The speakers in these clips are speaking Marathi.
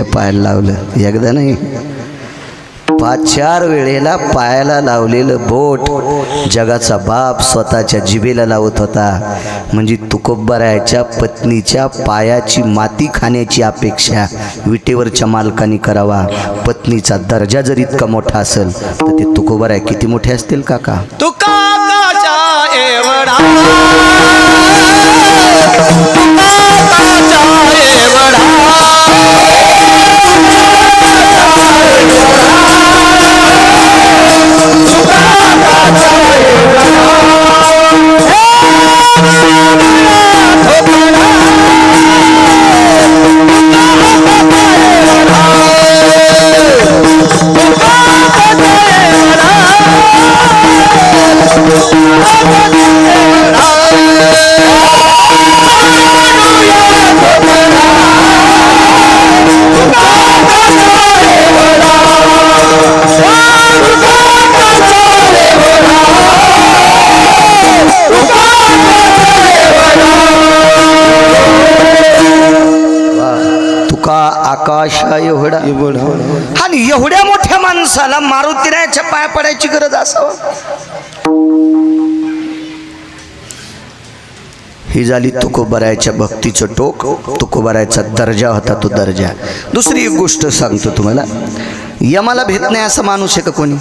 पायाला लावलं, एकदा नाही 5-4 वेळेला पायाला लावलेलं बोट जगाचा बाप स्वतःच्या जिभेला लावत होता. म्हणजे तुकोबरायाच्या पत्नीच्या पायाची माती खाण्याची अपेक्षा विटेवरच्या मालकाने करावा. पत्नीचा दर्जा जर इतका मोठा असेल तर ते तुकोबराय किती मोठे असतील काका. आकाश एवढा आणि एवढ्या मोठ्या माणसाला मारुतीरायाच्या पाय पडायची गरज असावं. ही झाली तुकोबरायाच्या भक्तीचं टोक. तुकोबरायाचा दर्जा होता तो दर्जा. दुसरी एक गोष्ट सांगतो तुम्हाला, यमाला भेट नाही असा माणूस आहे का कोणी?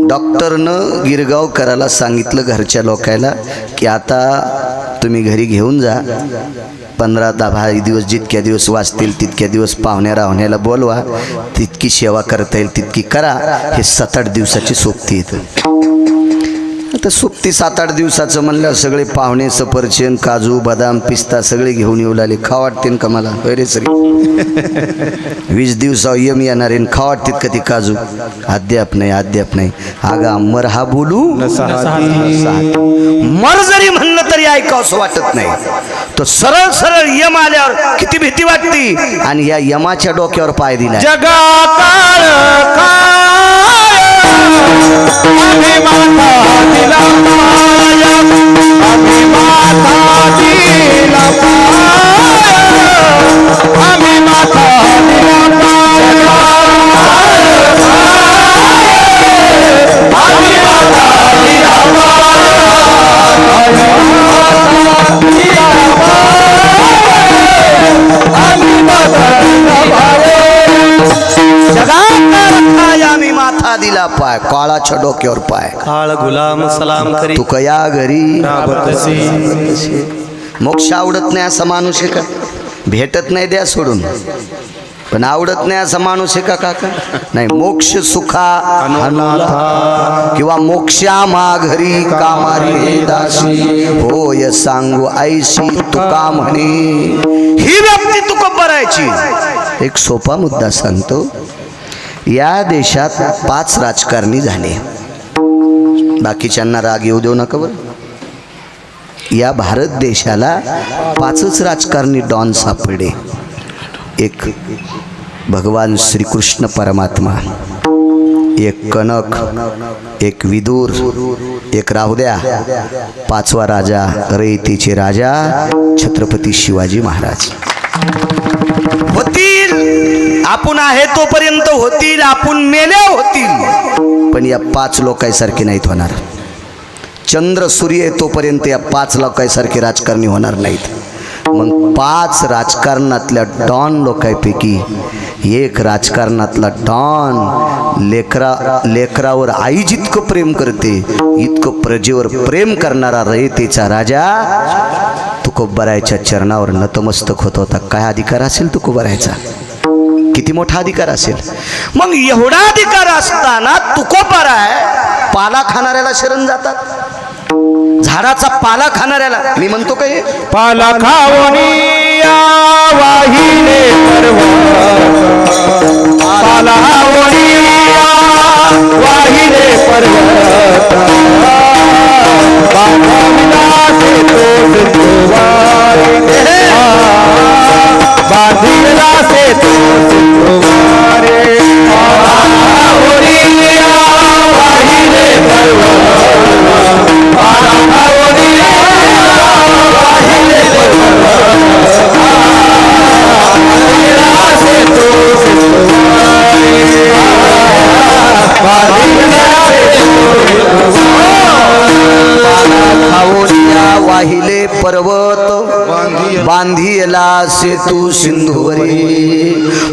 डॉक्टरनं गिरगावकराला सांगितलं घरच्या लोकायला की आता तुम्ही घरी घेऊन जा, 15-10 दिवस जितक्या दिवस वाचतील तितक्या दिवस पाहुण्या राहुण्याला बोलवा, तितकी सेवा करता येईल तितकी करा. हे 7-8 दिवसाची सोबती येतं. आता सोबती 7-8 दिवसाचं म्हणलं सगळे पाहुणे सफरचंद काजू बदाम पिस्ता सगळे घेऊन येऊ लागले. खा वाटते का मला? अरे सरी 20 दिवसा यम येणार आहे, खा वाटतात का ती काजू? अद्याप नाही. आगा मर हा बोलू मर जरी म्हणलं तरी ऐकावंसं वाटत नाही. तो सरळ यम आल्यावर किती भीती वाटती. आणि या यमाच्या डोक्यावर पाय दिला. दिला पाय काळाच्या डोक्यावर पाय. काळ गुलाम सलाम करी तू कया घरी मोक्ष आवडत नाही असा माणूस आहे का? भेटत नाही द्या सोडून, पण आवडत नाही असा माणूस आहे का काका? नाही. मोक्ष सुखा किंवा मोक्षा माघरी कामारी दासी होय सांगू ऐशी तुका म्हणे. ही व्यक्ती तुकोबरायाची. एक सोपा मुद्दा सांगतो. या देशात 5 राजकारणी झाले. बाकीच्यांना राग येऊ देऊ नका बरं. या भारत देशाला 5च राजकारणी डॉन सापडले. एक भगवान श्रीकृष्ण परमात्मा, एक कनक, एक विदूर, एक राहू द्या 5वा राजा रयतेचे राजा छत्रपती शिवाजी महाराज. होतील, आपण आहे तोपर्यंत होतील, आपण मेल्या होतील, पण या 5 लोकांसारखे नाहीत होणार. चंद्र सूर्य तोपर्यंत या 5 लोकांसारखे राजकारणी होणार नाहीत. मग 5 राजकारणातल्या डॉन लोकांपैकी एक राजकारणातला डॉन लेकरावर आई जितकं प्रेम करते इतकं प्रजेवर प्रेम करणारा रयतेचा राजा तुकोबरायाच्या चरणावर नतमस्तक होत होता. काय अधिकार असेल तुकोबरायाचा? किती मोठा अधिकार असेल? मग एवढा अधिकार असताना तुकोबराय पाला खाणाऱ्याला शरण जातात. झाडाचा पाला खाणाऱ्याला मी म्हणतो काय पाला खावणी वाहिले पर्वत, पाला खावणी वाहिले पर्वत, बांधिलासे तोड वारे, बांधिलासे तोड वारे, वाहिले पर्वत, पाला खावणी वाहिले पर्वत, कैलासे तू सिंधुवरी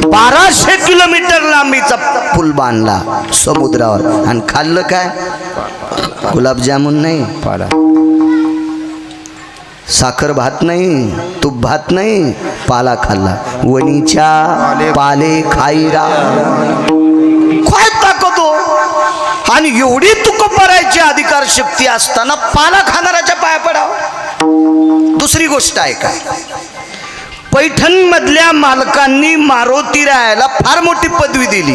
1200 किलोमीटर लांबीचा पूल बांधला समुद्रावर आणि खाल्लं काय? गुलाबजामुन नाही, पाला साखर भात नाही, तूप भात नाही, पाला खाल्ला. वणीच्या पाले खाईरा काय ताकद हो. आणि एवढी तुकोबारायची अधिकार शक्ती असताना पाला खाणाऱ्याच्या पाया पडावं. दुसरी गोष्ट आहे का, पैठण मधल्या मालकांनी मारुती रायाला फार मोठी पदवी दिली,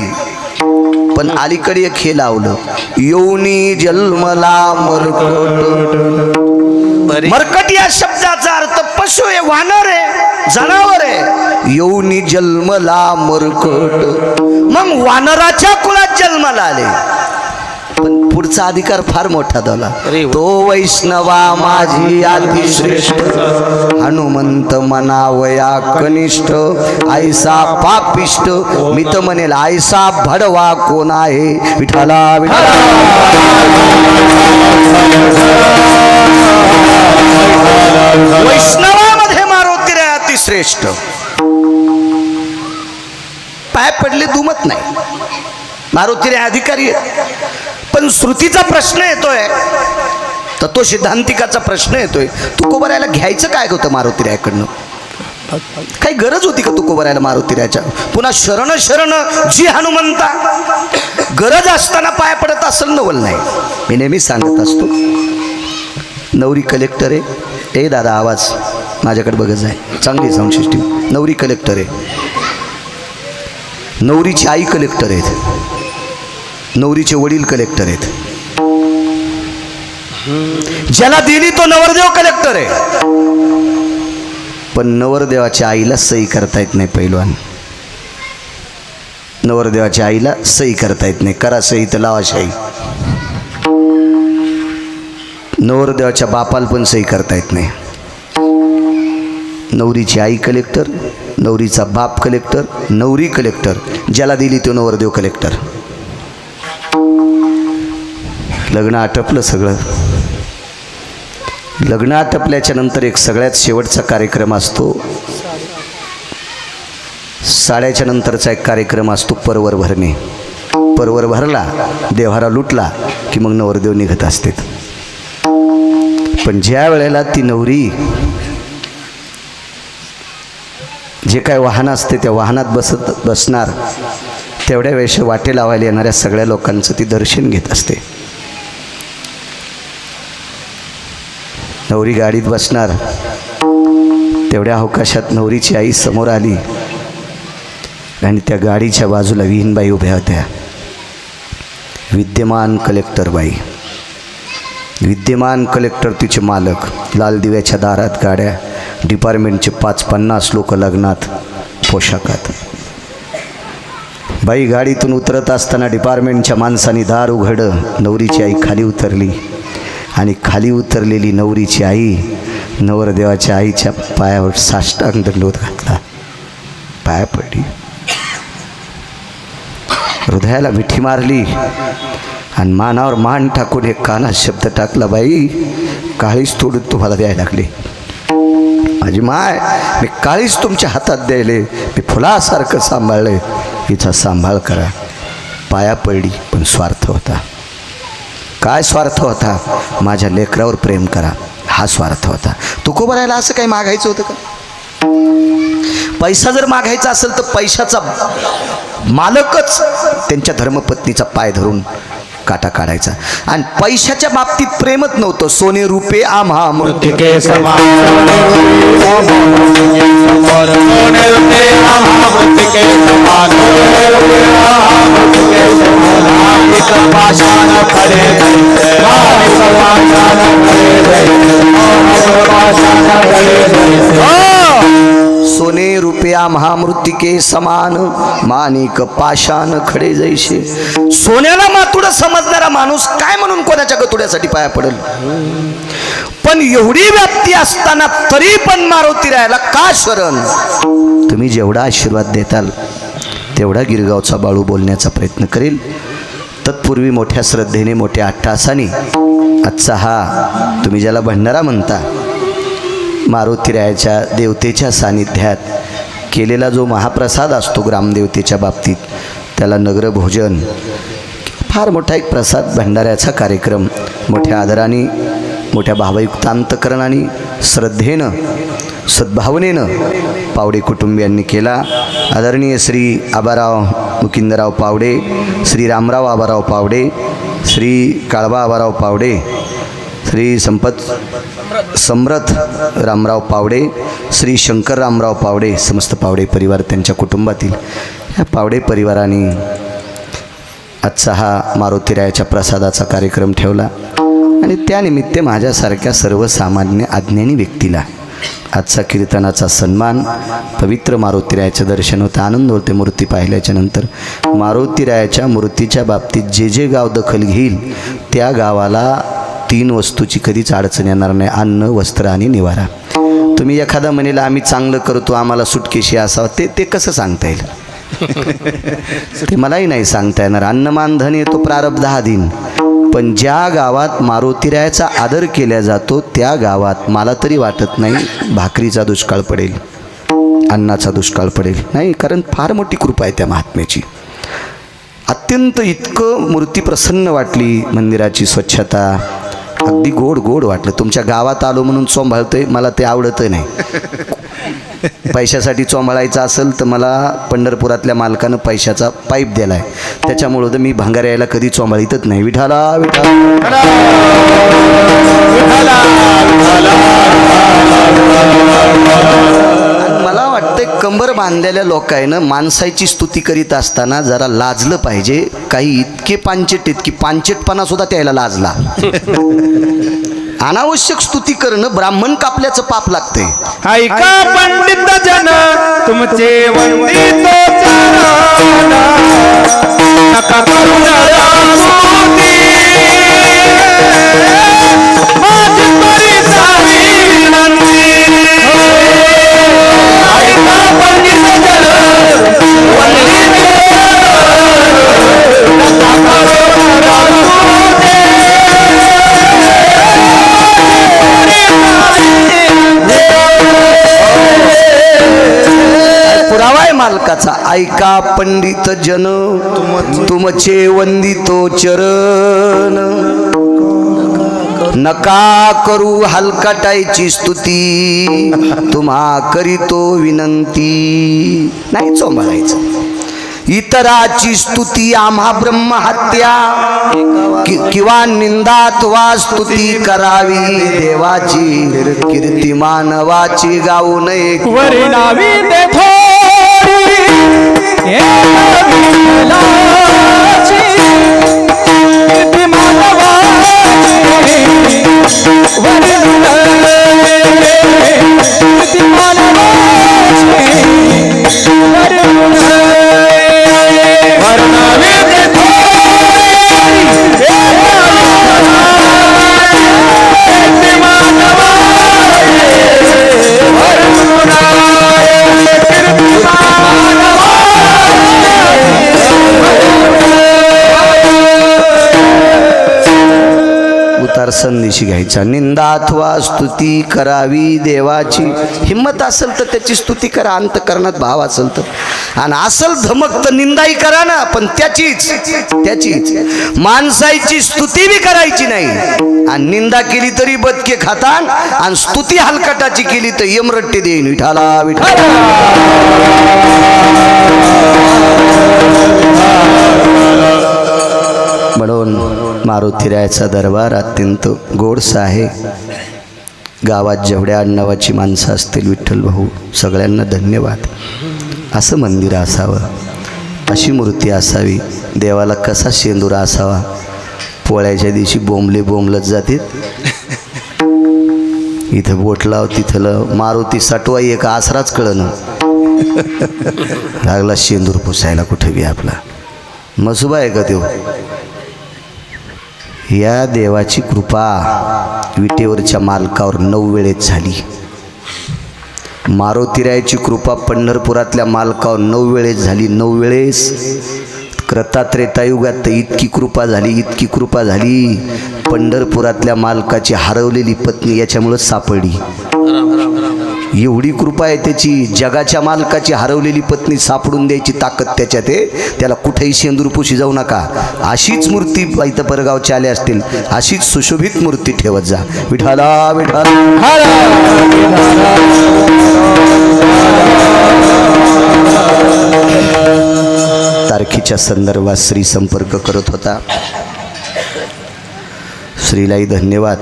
पण अलीकडे एक हे लावलं, योनी जन्मला मरकट. मरकट या शब्दाचा अर्थ पशु आहे, वानर आहे, जनावर आहे. योनी जन्मला मरकट, मग वानराच्या कुळात जन्माला आले. पण पुढचा अधिकार फार मोठा झाला, तो वैष्णवा माझी अतिश्रेष्ठ, हनुमंत मनावया कनिष्ठ, ऐसा पापिष्ट मी तर म्हणेल ऐसा भडवा कोण आहे. विठाला विठाला वैष्णवामध्ये मारुती रे अतिश्रेष्ठ. पाय पडले दुमत नाही, मारुती रे अधिकारी आहे. पण श्रुतीचा प्रश्न येतोय, तत्व सिद्धांतिकाचा प्रश्न येतोय, तुकोबारायला घ्यायचं काय होतं मारुतीरायाकडनं? काही गरज होती का तुकोबारायला मारुतीरायाच्या? पुन्हा शरण शरण जी हनुमंता, गरज असताना पाय पडत असेल नवल नाही. मी नेहमी सांगत असतो, नवरी कलेक्टर आहे. ए दादा आवाज माझ्याकडे बघत आहे, चांगली साऊंड सिस्टीम. नवरी कलेक्टर आहे, नवरीची आई कलेक्टर आहेत, नवरीचे वडील कलेक्टर आहेत. ज्याला दिली तो नवरदेव कलेक्टर आहे, पण नवरदेवाच्या आईला सही करता येत नाही. पैलवान, नवरदेवाच्या आईला सही करता येत नाही. करा सही तर लावा शाही. नवरदेवाच्या बापाला पण सही करता येत नाही. नवरीची आई कलेक्टर, नवरीचा बाप कलेक्टर, नवरी कलेक्टर, ज्याला दिली तो नवरदेव कलेक्टर. लग्न आटपलं सगळं. लग्न आटपल्याच्या नंतर एक सगळ्यात शेवटचा कार्यक्रम असतो, साड्याच्या नंतरचा एक कार्यक्रम असतो, परवर भरणे. परवर भरला, देव्हारा लुटला की मग नवरदेव निघत असते. पण ज्या वेळेला ती नवरी जे काय वाहन असते त्या वाहनात बसणार, तेवढ्या वेळेस वाटे लावायला येणाऱ्या सगळ्या लोकांचं ती दर्शन घेत असते. नवरी गाडीत बसणार, तेवढ्या अवकाशात नवरीची आई समोर आली आणि त्या गाडीच्या बाजूला विहीनबाई उभ्या होत्या. विद्यमान कलेक्टर बाई, विद्यमान कलेक्टर तिचे मालक. लाल दिव्याच्या दारात गाड्या, डिपार्टमेंटचे 50-50 लोक लग्नात पोशाखात. बाई गाडीतून उतरत असताना डिपार्टमेंटच्या माणसांनी दार उघडं. नवरीची आई खाली उतरली आणि खाली उतरलेली नवरीची आई नवरदेवाच्या आईच्या पायावर साष्टांग दंडवत घातला, पाया पडली, हृदयाला मिठी मारली आणि मानावर मान टाकून एक कानात शब्द टाकला, बाई काळीच तोडून तुम्हाला द्यायला लागली. माझी माय, मी काळीच तुमच्या हातात द्यायले, मी फुलासारखं सांभाळले, हिचा सांभाळ करा. पाया पडली, पण स्वार्थ होता. काय स्वार्थ होता? माझ्या लेकरावर प्रेम करा, हा स्वार्थ होता. तुकोबारायला असं काही मागायचं होतं का? पैसा जर मागायचा असेल तर पैशाचा मालकच त्यांच्या धर्मपत्नीचा पाय धरून काटा काढायचा. आणि पैशाच्या बाबतीत प्रेमच नव्हतं. सोने रुपे आम्हा मृत्तिके समान, सोने रुपया महामृत्तिके समान, माणिक पाषाण खडे जैसे. सोन्याला मातुडं समजणारा माणूस काय म्हणून कोणाच्या गतुड्यासाठी पाया पडेल? पण एवढी व्याप्ती असताना तरी पण मारुती राहायला का शरण? तुम्ही जेवढा आशीर्वाद देताल तेवढा गिरगावचा बाळू बोलण्याचा प्रयत्न करेल. तत्पूर्वी मोठ्या श्रद्धेने, मोठ्या अट्टासाने आजचा हा तुम्ही ज्याला भंडारा म्हणता, मारुतीरायाच्या देवतेच्या सानिध्यात केलेला जो महाप्रसाद असतो ग्रामदेवतेच्या बाबतीत, त्याला नगरभोजन, फार मोठा एक प्रसाद भंडाऱ्याचा कार्यक्रम मोठ्या आदराने, मोठ्या भावयुक्त अंतकरणाने, श्रद्धेनं, सद्भावनेनं पावडे कुटुंबियांनी केला. आदरणीय श्री आबाराव मुकिंदराव पावडे, श्री रामराव आबाराव पावडे, श्री काळबा आबाराव पावडे, श्री समरथ रामराव पावडे, श्री शंकर रामराव पावडे, समस्त पावडे परिवार, त्यांच्या कुटुंबातील ह्या पावडे परिवाराने आजचा हा मारुतीरायाच्या प्रसादाचा कार्यक्रम ठेवला. आणि त्यानिमित्त माझ्यासारख्या सर्वसामान्य अज्ञानी व्यक्तीला आजचा कीर्तनाचा सन्मान, पवित्र मारुतीरायाचं दर्शन होतं. आनंद होते मूर्ती पाहिल्याच्या नंतर. मारुतीरायाच्या मूर्तीच्या बाबतीत जे जे गाव दखल घेईल त्या गावाला 3 वस्तूची कधीच अडचण येणार नाही: अन्न, वस्त्र आणि निवारा. तुम्ही एखादा म्हणेल आम्ही चांगलं करतो, आम्हाला सुटकेशी असावं, ते कसं सांगता येईल? ते मलाही नाही सांगता येणार. अन्नमान धन येतो प्रारब्ध अधीन. पण ज्या गावात मारुतीरायाचा आदर केला जातो त्या गावात मला तरी वाटत नाही भाकरीचा दुष्काळ पडेल, अन्नाचा दुष्काळ पडेल. नाही, कारण फार मोठी कृपा आहे त्या महात्म्याची. अत्यंत इतकं मूर्ती प्रसन्न वाटली, मंदिराची स्वच्छता अगदी गोड गोड वाटलं. तुमच्या गावात आलो म्हणून चोंभाळतोय, मला ते आवडतं नाही. पैशासाठी चोंभाळायचं असेल तर मला पंढरपुरातल्या मालकानं पैशाचा पाईप दिला आहे, त्याच्यामुळं तर मी भंगाऱ्याला कधी चोंभाळीतच नाही. विठाला विठाला. मला वाटतंय कंबर बांधलेल्या लोकांना माणसाची स्तुती करीत असताना जरा लाजलं पाहिजे. काही इतके पांचट आहेत की पांचटपणा सुद्धा त्याला लाजला. अनावश्यक स्तुती करणं ब्राह्मण कापल्याचं पाप लागतंय. ऐका पंडित जन तुमचे वंदितो चरण, नका करू नरा स्तुती, माझी परिसारी विनंती. ऐका पंडित जन वंदितो चरण, नका करू नरा स्तुती. पुरावा आहे मालकाचा. ऐका पंडित जन तुमचे वंदितो चरण, नका करू हलकाटायची स्तुती, तुम्हा करीतो विनंती. नाही चोंबाळायचं. इतराची स्तुती आम्हा ब्रह्महत्या, किंवा निंदात वा स्तुती करावी, देवाची कीर्ती मानवाची गाऊ नये. वरी नावी दे थोडी विठ्ठलाची, कीर्ती मानवाची, वरी कीर्ती मानवाची, वरी वर्णावी दे उतार संदेशी घ्यायचा. निंदा अथवा स्तुती करावी देवाची. हिम्मत असेल तर त्याची स्तुती करा, अंतकरणात भाव असेल तर. आणि असल धमक तर निंदाही करा ना, पण त्याचीच माणसाची स्तुती बी करायची नाही. आणि निंदा केली तरी बदके खातान, आणि स्तुती हलकटाची केली तर यमरट्टी देईन. विठाला विठाला. म्हणून मारुतीरायाचा दरबार अत्यंत गोडसा आहे. गावात जेवढ्या आडनावाची माणसं असतील विठ्ठल भाऊ सगळ्यांना धन्यवाद. असं मंदिर असावं, अशी मूर्ती असावी. देवाला कसा शेंदुरा असावा. पोळ्याच्या दिवशी बोंबलत जाते. इथं बोट लाव तिथं लाव. मारुती सटवाई एक आसराच कळणं लागला शेंदूर पुसायला कुठे बी आपला. मसुबा आहे का तो? या देवाची कृपा विटेवरच्या मालकावर 9 वेळेस झाली. मारुतीरायाची कृपा पंढरपुरातल्या मालकावर 9 वेळेस झाली. 9 वेळेस त्रेतायुगात तर इतकी कृपा झाली पंढरपुरातल्या मालकाची हरवलेली पत्नी याच्यामुळं सापडली. एवढी कृपा आहे त्याची, जगाच्या मालकाची हरवलेली पत्नी सापडून द्यायची ताकद त्याच्यात आहे. त्याला कुठेही शेंदूरपुशी जाऊ नका. अशीच मूर्ती इथं परगावच्या आल्या असतील, अशीच सुशोभित मूर्ती ठेवत जा. विठाला विठाला. तारखेच्या संदर्भात श्री संपर्क करत होता. श्रीलाही धन्यवाद.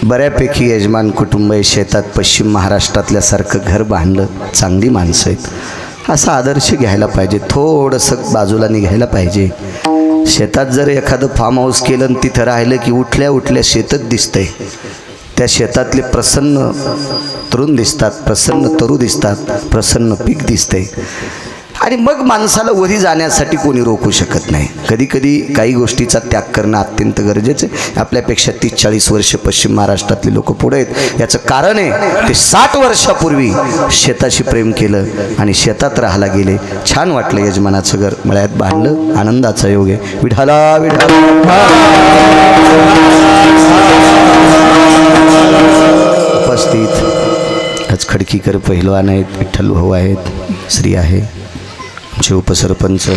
बऱ्यापैकी यजमान कुटुंब आहे, शेतात पश्चिम महाराष्ट्रातल्यासारखं घर बांधलं, चांगली माणसं आहेत. असा आदर्श घ्यायला पाहिजे, थोडंसं बाजूला निघायला पाहिजे. शेतात जर एखादं फार्म हाऊस केलं आणि तिथं राहिलं की उठल्या शेतच दिसतंय. त्या शेतातले प्रसन्न तरुण दिसतात, प्रसन्न तरू दिसतात, प्रसन्न पीक दिसतंय. आणि मग माणसाला वरी जाण्यासाठी कोणी रोखू शकत नाही. कधी कधी काही गोष्टीचा त्याग करणं अत्यंत गरजेचं आहे. आपल्यापेक्षा 30-40 वर्ष पश्चिम महाराष्ट्रातले लोक पुढे आहेत. याचं कारण आहे ते 60 वर्षापूर्वी शेताशी प्रेम केलं आणि शेतात राहायला गेले. छान वाटलं. यजमानाचं घर मळ्यात बांधलं, आनंदाचा योग आहे. विठाला विठाला. उपस्थित आज खडकीकर पहिलवान आहेत, विठ्ठल भाऊ आहेत, श्री आहे, आमचे उपसरपंच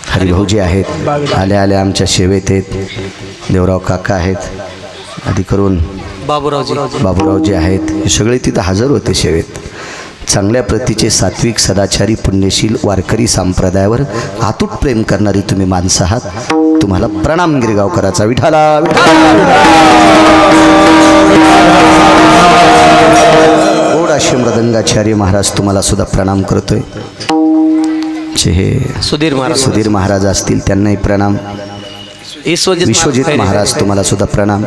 हरिभाऊजी आहेत, आल्या आमच्या सेवेत आहेत. देवराव काका आहेत, आधी करून बाबूरावजी आहेत. हे सगळे तिथं हजर होते सेवेत. चांगल्या प्रतीचे सात्विक सदाचारी पुण्यशील वारकरी संप्रदायावर अतूट प्रेम करणारी तुम्ही माणसं आहात. तुम्हाला प्रणाम गिरगावकराचा. विठाला गोड अशी मृदंगाचार्य महाराज तुम्हाला सुद्धा प्रणाम करतोय. हे सुधीर महाराज असतील त्यांनाही प्रणाम. विश्वजित महाराज तुम्हाला सुद्धा प्रणाम.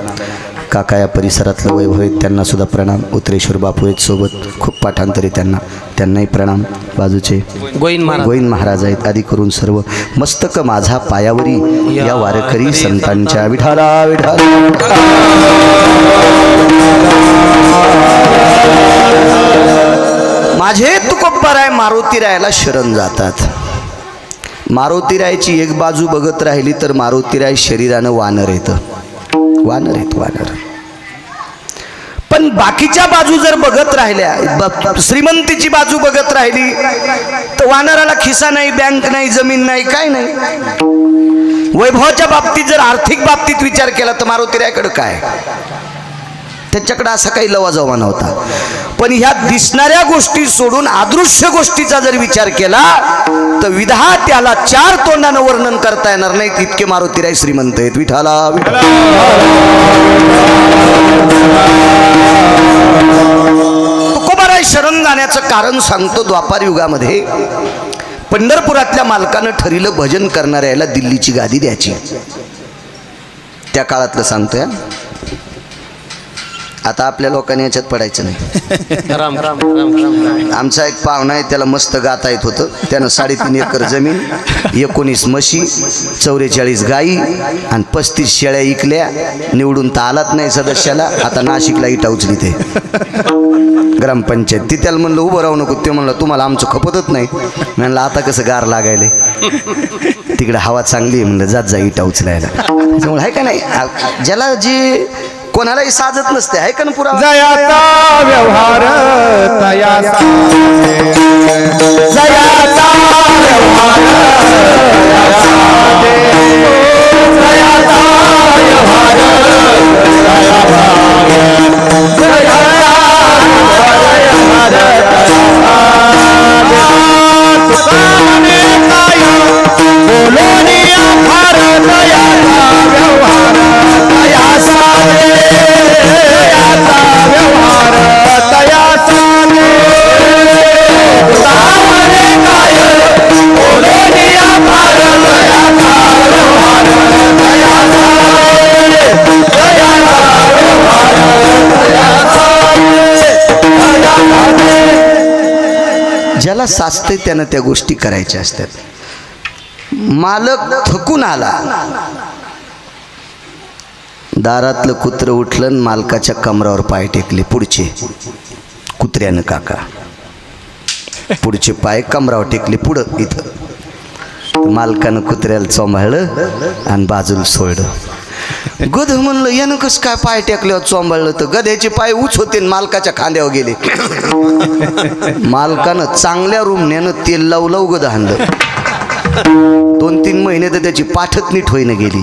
काका या परिसरातलं वैभव आहेत त्यांना सुद्धा प्रणाम. उतरेश्वर बापू आहेत सोबत, खूप पाठांतरी त्यांनाही प्रणाम. बाजूचे गोविंद महाराज आहेत. आदी करून सर्व मस्तक माझा पायावरी या वारकरी संतांच्या. विठाला विठाला. माझे तुकोबाराय मारुतीरायाला शरण जातात. मारुतीरायाची एक बाजू बघत राहिली तर मारुतीराय शरीरानं वानर येतं. वानर. पण बाकीच्या बाजू जर बघत राहिल्या, श्रीमंतीची बाजू बघत राहिली तर वानराला खिसा नाही, बँक नाही, जमीन नाही, काय नाही. वैभवाच्या बाबतीत जर आर्थिक बाबतीत विचार केला तर मारुतीरायाकडे काय, त्याच्याकडे असा काही लवाजवा नव्हता. पण ह्या दिसणाऱ्या गोष्टी सोडून अदृश्य गोष्टीचा जर विचार केला तर विधात्याला 4 तोंडानं वर्णन करता येणार नाही, इतके मारुतीराय श्रीमंत आहेत. विठाला तुकोबाराय शरण जाण्याचं कारण सांगतो. द्वापार युगामध्ये पंढरपुरातल्या मालकानं ठरलं भजन करणाऱ्याला दिल्लीची गादी द्यायची. त्या काळातलं सांगतोय. आता आपल्या लोकांनी याच्यात पडायचं नाही. आमचा एक पाहुणा आहे, त्याला मस्त गाता येत होतं. त्यानं 3.5 एकर जमीन, 19 म्हशी, 44 गाई आणि 35 शेळ्या इकल्या. निवडून तर आलाच नाही सदस्याला. आता नाशिकला इटा उचली ते ग्रामपंचायत. ती त्याला म्हणलं उभं राहू नको. ते म्हणलं तुम्हाला आमचं खपतच नाही. म्हणलं आता कसं गार लागायले, तिकडे हवा चांगली आहे. म्हणलं जात जा इटा उचलायला. त्यामुळे आहे का नाही, ज्याला जी कोणालाही साजत नसते, आहे का ना पुरा जयाचा व्यवहार तयासा, जयाचा व्यवहार ज्याला साचते त्यानं त्या गोष्टी करायच्या असतात. मालक थकून आला, दारातलं कुत्रं उठलं, मालकाच्या कमरावर पाय टेकले. पुढचे कुत्र्यानं काका पुढचे पाय कमरावर टेकले. पुढं इथं मालकानं कुत्र्याला चोंबाळलं आणि बाजूला सोडलं. गध म्हणलं यानं कसं काय पाय टेकल्यावर चोंबाळलं, तर गध्याचे पाय उच होते आणि मालकाच्या खांद्यावर गेले. मालकानं चांगल्या रूमण्यानं तेल लावलं गध हाणलं. 2-3 महिने तर त्याची पाठच नीट होईना गेली.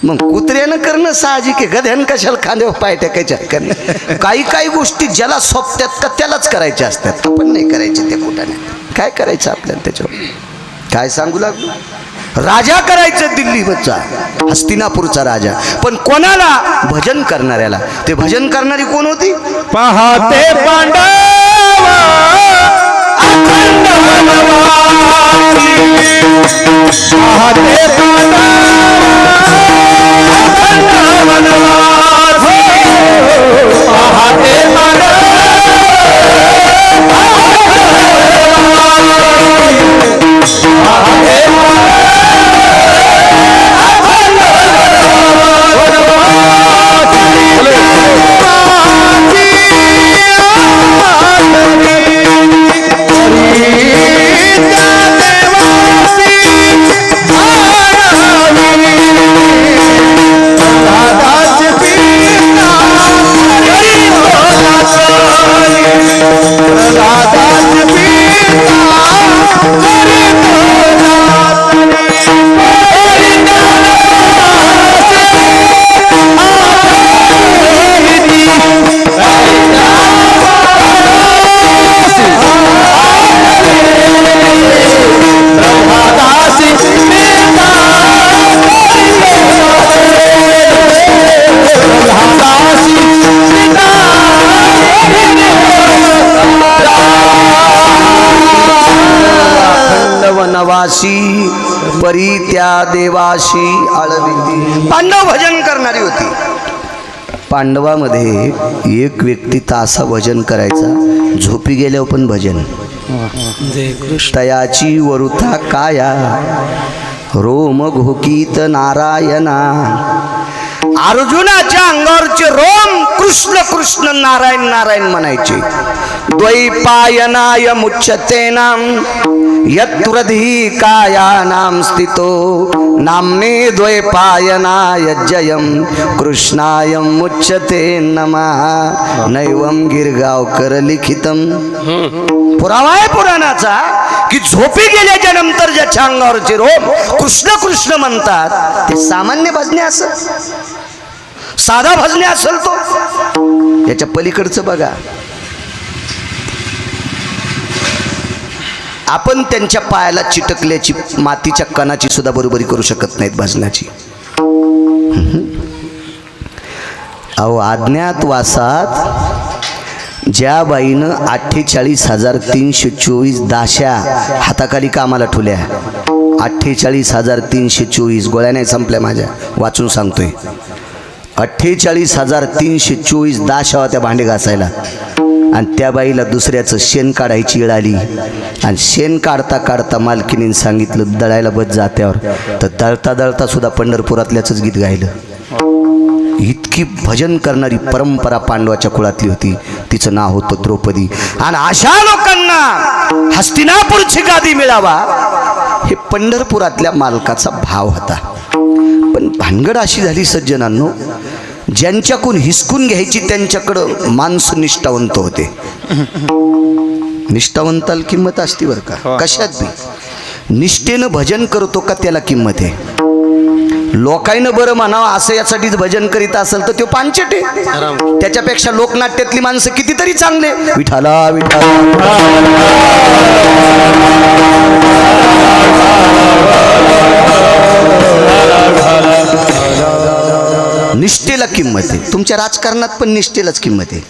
मग कुत्र्यानं करणं साहजिक आहे, गध्यानं कशाला खांद्यावर पाय टेकायच्या करणं. काही गोष्टी ज्याला सोपत्यात का त्यालाच करायच्या असतात, आपण नाही करायचे त्या कुठाने. काय करायचं आपल्याला त्याच्यावर, काय सांगू लागलो. राजा करायचं दिल्लीचा, हस्तिनापूरचा राजा, पण कोणाला? भजन करणाऱ्याला. ते भजन करणारी कोण होती? पाहते पांडव अखंड वनवासी, पाहते पांडव अखंड वनवासी, पाहते पांडव वनवासी परी त्या देवाशी आळविती. पांडव भजन करणारी होती. पांडवामध्ये एक व्यक्ती तासा भजन करायचा, झोपी गेल्यावर पण भजन. तयाची वरुथा काया रोम घोकीत नारायणा. अर्जुनाच्या अंगावरचे रोम कृष्ण कृष्ण नारायण नारायण म्हणायचे. द्वैपायनाय मुच्यते नाम यत्प्रधी कायानाम स्थितो नामने द्वैपायनाय जयम कृष्णाय मुच्यते नमः. नैवम गिरगावकर लिखितम. पुरावा आहे पुराणाचा की झोपी गेल्याच्या नंतर ज्याच्या अंगावरचे रोम कृष्ण कृष्ण म्हणतात ते सामान्य भजने असेल, साधा भजने असेल तो. याच्या पलीकडचं बघा. आपण त्यांच्या पायाला चिटकल्याची मातीच्या कणाची सुद्धा बरोबरी करू शकत नाहीत भजनाची. अहो अज्ञातवासात ज्या बाईनं 48,324 दाशा हाताखाली कामाला ठेवल्या, 48,324 गोळ्या नाही संपल्या माझ्या, वाचून सांगतोय. 48,324 दाशा होत्या भांडे घासायला. आणि त्या बाईला दुसऱ्याचं शेण काढायची वेळ आली आणि शेण काढता काढता मालकीनीने सांगितलं दळायला बस जात्यावर, तर दळता दळता सुद्धा पंढरपुरातल्याच गीत गायलं. इतकी भजन करणारी परंपरा पांडवाच्या कुळातली होती. तिचं नाव होतं द्रौपदी. आणि अशा लोकांना हस्तिनापूरची गादी मिळावा हे पंढरपुरातल्या मालकाचा भाव होता. पण भानगड अशी झाली सज्जनांनो, ज्यांच्याकडून हिसकून घ्यायची त्यांच्याकडं माणसं निष्ठावंत होते. निष्ठावंताला किंमत असते बरं का, कशात बी. निष्ठेनं भजन करतो का त्याला किंमत आहे. लोकांना बरं म्हणावं असं यासाठीच भजन करीत असेल तर तो पांचट आहे. त्याच्यापेक्षा लोकनाट्यातली माणसं कितीतरी चांगले. विठाला विठाला निष्ठेला किंमत आहे. तुमच्या राजकारणात पण निष्ठेलाच किंमत आहे.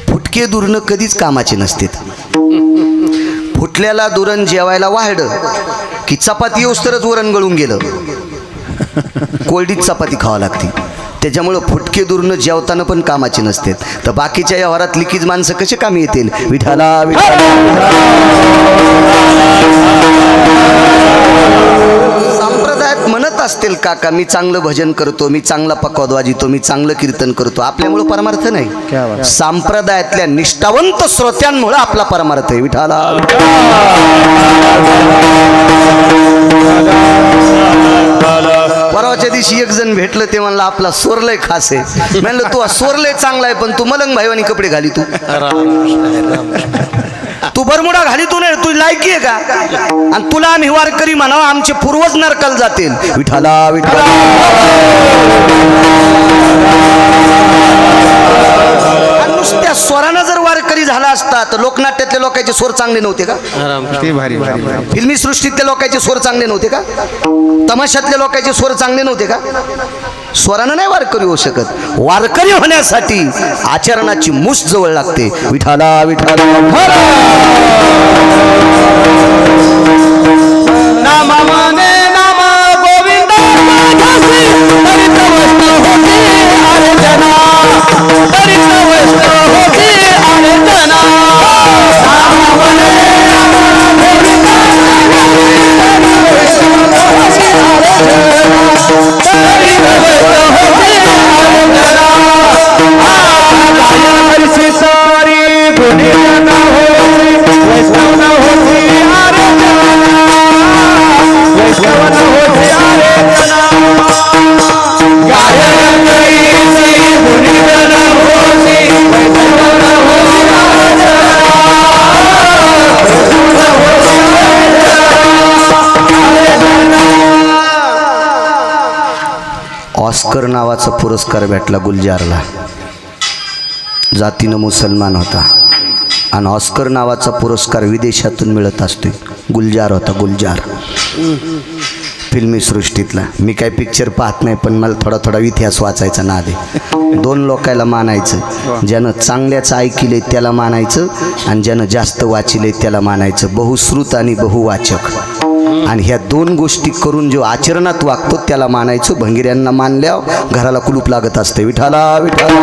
फुटके दुरण कधीच कामाचे नसते. फुटल्याला दुरण जेवायला वाढलं की चपाती येऊस्तरच वरण गळून गेलं, कोरडीच चपाती खावा लागते. त्याच्यामुळं फुटके दुरण जेवताना पण कामाचे नसते. तर बाकीच्या या वरात लिकीज माणसं कसे कामी येतील. विठाला विठाला संप्रदायात म्हणत असतील काका मी चांगलं भजन करतो, मी चांगला पकवाद वाजितो, मी चांगलं कीर्तन करतो. आपल्यामुळं परमार्थ नाही, संप्रदायातल्या निष्ठावंत श्रोत्यांमुळे आपला परमार्थ आहे. विठाला दिवशी एक जण भेटलं ते म्हणलं आपला स्वरलय खास आहे. म्हणलं तू स्वरलय चांगला आहे पण तू मलंग भाईवानी कपडे घाली तू बरमुडा घाली तू नाही, तुझी लायकी आहे का? आणि तुला आम्ही वारकरी म्हणावं, आमचे पूर्वज नरकाला जातील. विठाला विठाला नुसत्या स्वरानं जर वारकरी झाला असता तर लोकनाट्यातल्या लोकांचे स्वर चांगले नव्हते का? फिल्मी सृष्टीतल्या लोकांचे स्वर चांगले नव्हते का? तमाशातल्या लोकांचे स्वर चांगले नव्हते का? स्वरानं नाही वारकरी होऊ शकत. वारकरी होण्यासाठी आचरणाची मुठ जवळ लागते. विठाला विठाला नामा माने नामा गोविंद माझ्यासी दरिद्र वस्त्र होती अरे जना दरिद्र वस्त्र होती अरे जना नामा माने नामा गोविंद दरिद्र वस्त्र होती अरे जना गाया हरसी सारी गुणी न होती वैष्णव न होती अरे वैष्णवन होती अरे जना गायन करीसी गुणीजन होती वैष्णवन होती अरे जना ऑस्कर नावाचा पुरस्कार भेटला गुलजारला. जातीनं मुसलमान होता आणि ऑस्कर नावाचा पुरस्कार विदेशातून मिळत असतो. गुलजार होता, गुलजार फिल्मी सृष्टीतला. मी काय पिक्चर पाहत नाही पण मला थोडा थोडा इतिहास वाचायचा नाद आहे. दोन लोकायला मानायचं, ज्यानं चांगल्याचं ऐकिले त्याला मानायचं आणि ज्यानं जास्त वाचिले त्याला मानायचं. बहुश्रुत आणि बहुवाचक. आणि ह्या दोन गोष्टी करून जो आचरणात वागतो त्याला मानायचं. भंगिऱ्यांना मानल्यावर घराला कुलूप लागत असते. विठाला विठाला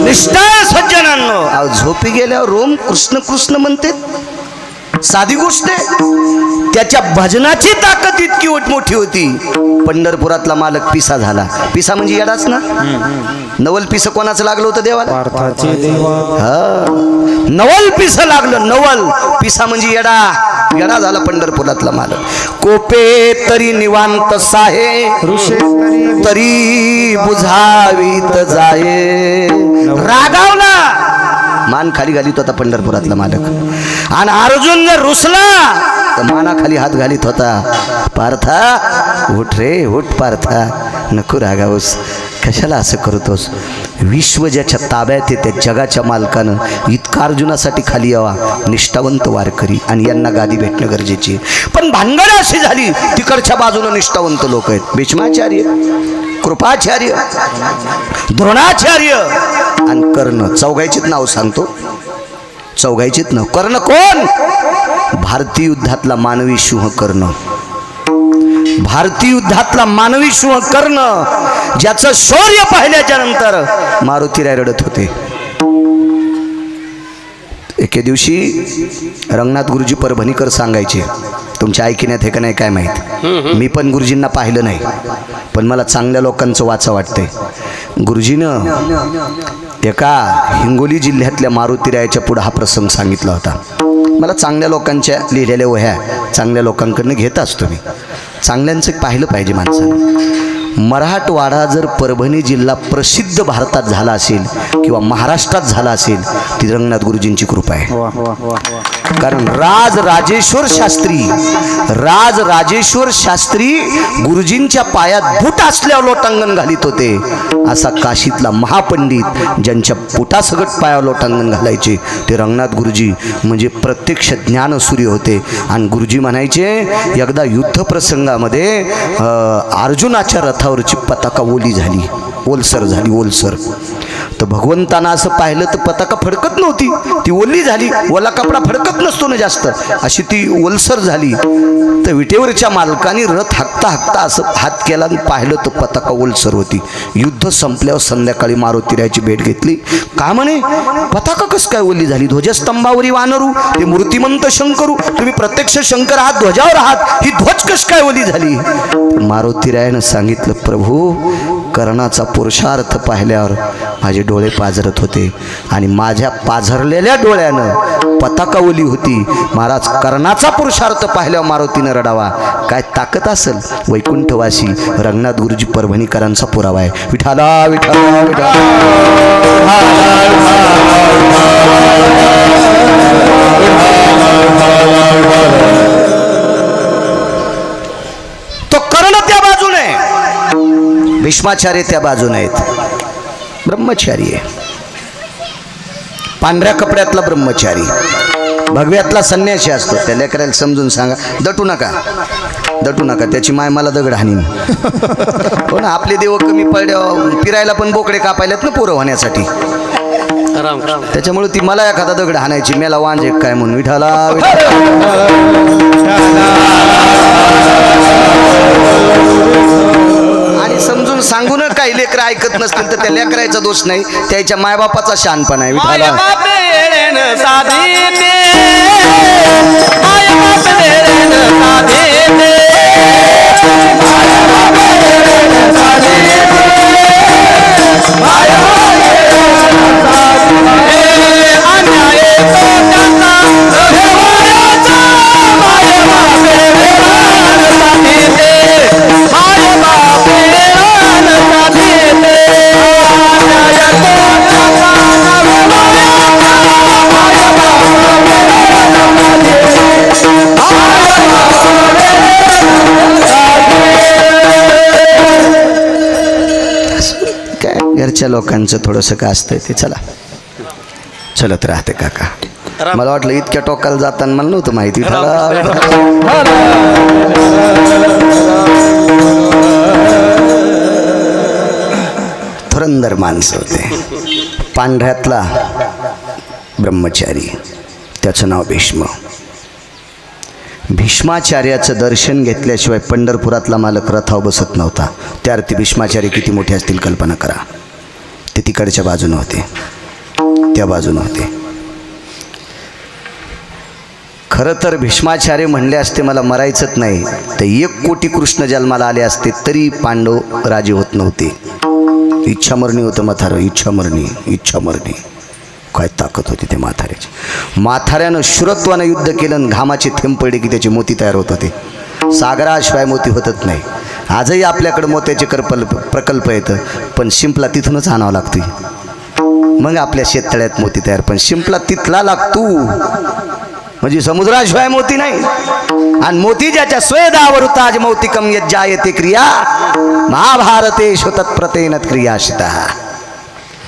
निष्ठा सज्जनांनो. अहो झोपी गेल्यावर रोम कृष्ण कृष्ण म्हणते, साधी गोष्ट आहे. त्याच्या भजनाची ताकद इतकी मोठी होती. पंढरपुरातला मालक पिसा झाला. पिसा म्हणजे येडाच ना. नवल पिस कोणाचं लागलं होतं देवाला? हा, नवल पिस लागलं. नवल पिसा म्हणजे येडा. येडा झाला पंढरपुरातला मालक. कोपे तरी निवांत साहे तरी बुझावीत जाये. रागावला मान खाली घालीत होता पंढरपुरातला मालक. आणि अर्जुन जर रुसला तर मानाखाली हात घालीत होता. पार्था उठ रे उठ पार्था, नको रागावस, कशाला असं करतोस. विश्व ज्याच्या ताब्यात आहे त्या जगाच्या मालकानं इतका अर्जुनासाठी खाली यावा. निष्ठावंत वारकरी आणि यांना गादी भेटणं गरजेची आहे. पण भानगड अशी झाली तिकडच्या बाजूनं निष्ठावंत लोक आहेत. भीष्माचार्य, कृपाचार्य, द्रोणाचार्य आणि कर्ण. चौघायचीच नाव सांगतो, चौघायचीच नाव. कर्ण कोण? भारतीय युद्धातला मानवी सिंह कर्ण. भारतीय युद्धातला मानवी सिंह कर्ण, ज्याचं शौर्य पाहिल्याच्या नंतर मारुतीराय रडत होते. एके दिवशी रंगनाथ गुरुजी परभणीकर सांगायचे, तुमच्या ऐकण्यात हे का नाही काय माहीत, मी पण गुरुजींना पाहिलं नाही पण मला चांगल्या लोकांचं वाचा वाटतंय. गुरुजीनं एका हिंगोली जिल्ह्यातल्या मारुतीरायाच्या पुढे हा प्रसंग सांगितला होता. मला चांगल्या लोकांच्या लिहिलेल्या वह्या चांगल्या लोकांकडनं घेत असतो मी. चांगल्यांचं पाहिलं पाहिजे माणसानं. मराठवाडा जर परभणी जिल्हा प्रसिद्ध भारतात झाला असेल किंवा महाराष्ट्रात झाला असेल ती रंगनाथ गुरुजींची कृपा आहे. कारण राजेश्वर शास्त्री गुरुजींच्या पायात बूट असल्यावर लोटांगण घालीत होते. असा काशीतला महापंडित ज्यांच्या बुटासगट पायावर लोटांगण घालायचे ते रंगनाथ गुरुजी म्हणजे प्रत्यक्ष ज्ञानसूर्य होते. आणि गुरुजी म्हणायचे, एकदा युद्ध प्रसंगामध्ये अर्जुनाच्या रथावरची पताका ओली झाली, ओलसर झाली, ओलसर. तर भगवंतांना असं पाहिलं तर पताका फडकत नव्हती, ती ओली झाली. ओला कपडा फडकत नसतो ना जास्त, अशी ती ओलसर झाली. तर विटेवरच्या मालकाने रथ हाकता हाकता असं हात केला आणि पाहिलं तर पताका ओलसर होती. युद्ध संपल्यावर संध्याकाळी मारुतीरायाची भेट घेतली. का म्हणे पताका कस काय ओली झाली? ध्वजस्तंभावरी वानरू, ते मूर्तिमंत शंकरू, तुम्ही प्रत्यक्ष शंकर आहात, ध्वजावर आहात, ही ध्वज कस काय ओली झाली? मारुतीरायानं सांगितलं, प्रभू कर्णाचा पुरुषार्थ पाहिल्यावर माझे डोळे पाझरत होते आणि माझ्या पाझरलेल्या डोळ्यानं पताका ओली होती. महाराज कर्णाचा पुरुषार्थ पाहिल्यावर मारुतीनं रडावा. काय ताकद असेल. वैकुंठवासी रंगनाथ गुरुजी परभणीकरांचा पुरावा आहे. विठाला विठाला विठाला. तो कर्ण त्या बाजूने, भीष्माचार्य त्या बाजूने आहेत. ब्रह्मचारी आहे, पांढऱ्या कपड्यातला ब्रह्मचारी, भगव्यातला संन्यासी असतो. त्या लेकराला समजून सांगा, दटू नका दटू नका, त्याची माय मला दगड हाणीन. हो ना, आपले देव कमी पडल्या फिरायला पण बोकडे कापायलेत ना पोरं होण्यासाठी. त्याच्यामुळे ती मला एखादा दगड हाणायची, मेला वांजे काय म्हणून. विठाला आणि समजून सांगून काही लेकरं ऐकत नसतील तर त्या लेकराचा दोष नाही, त्याच्या मायबापाचा शहाणपणा आहे. विठाला घरच्या लोकांचं थोडंसं का असतंय ते चला चलत राहते काका. मला वाटलं इतक्या टोकाला जाताना मला नव्हतं माहिती. धुरंदर माणसं होते. पांढऱ्यातला ब्रह्मचारी, त्याचं नाव भीष्म. भीष्माचार्याचं दर्शन घेतल्याशिवाय पंढरपुरातला मालक रथाव बसत नव्हता. त्या अर्थी भीष्माचार्य किती मोठे असतील कल्पना करा. ते तिकडच्या बाजूने होते, त्या बाजूने होते. खरं तर भीष्माचार्य म्हणले असते मला मरायचंच नाही तर 1 कोटी कृष्ण जन्माला आले असते तरी पांडव राजे होत नव्हते. इच्छामरणी होतं म्हातारं, इच्छामरणी. काय ताकद होती त्या म्हाताऱ्याची. म्हाताऱ्यानं शूरत्वानं युद्ध केलं आणि घामाची थेंब पडली की त्याचे मोती तयार होत होते. सागराशिवाय मोती होतच नाही. आजही आपल्याकडे मोत्याचे प्रकल्प येतं, पण शिंपला तिथूनच आणावं लागतो. मग आपल्या शेततळ्यात मोती तयार, पण शिंपला तिथला लागतो. म्हणजे समुद्राशिवाय मोती नाही. आणि मोती ज्याच्या स्वेदावर ताज मौतिकम यज्जायते क्रिया महाभारतेषु तत्प्रतेन क्रियाशिता.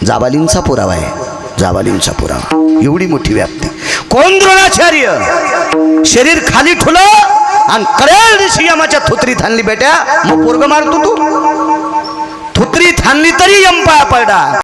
जाबालींचा पुरावा आहे, जाबालींचा पुरावा. एवढी मोठी व्याप्ती. कोण द्रोणाचार्य? शरीर खाली ठुलं आणि कळेल दिवशी यमाच्या थुत्रीत हाणली बेट्या, मग पोरग मारतो तू. थुत्रीत हाणली तरी यम पाया पडला.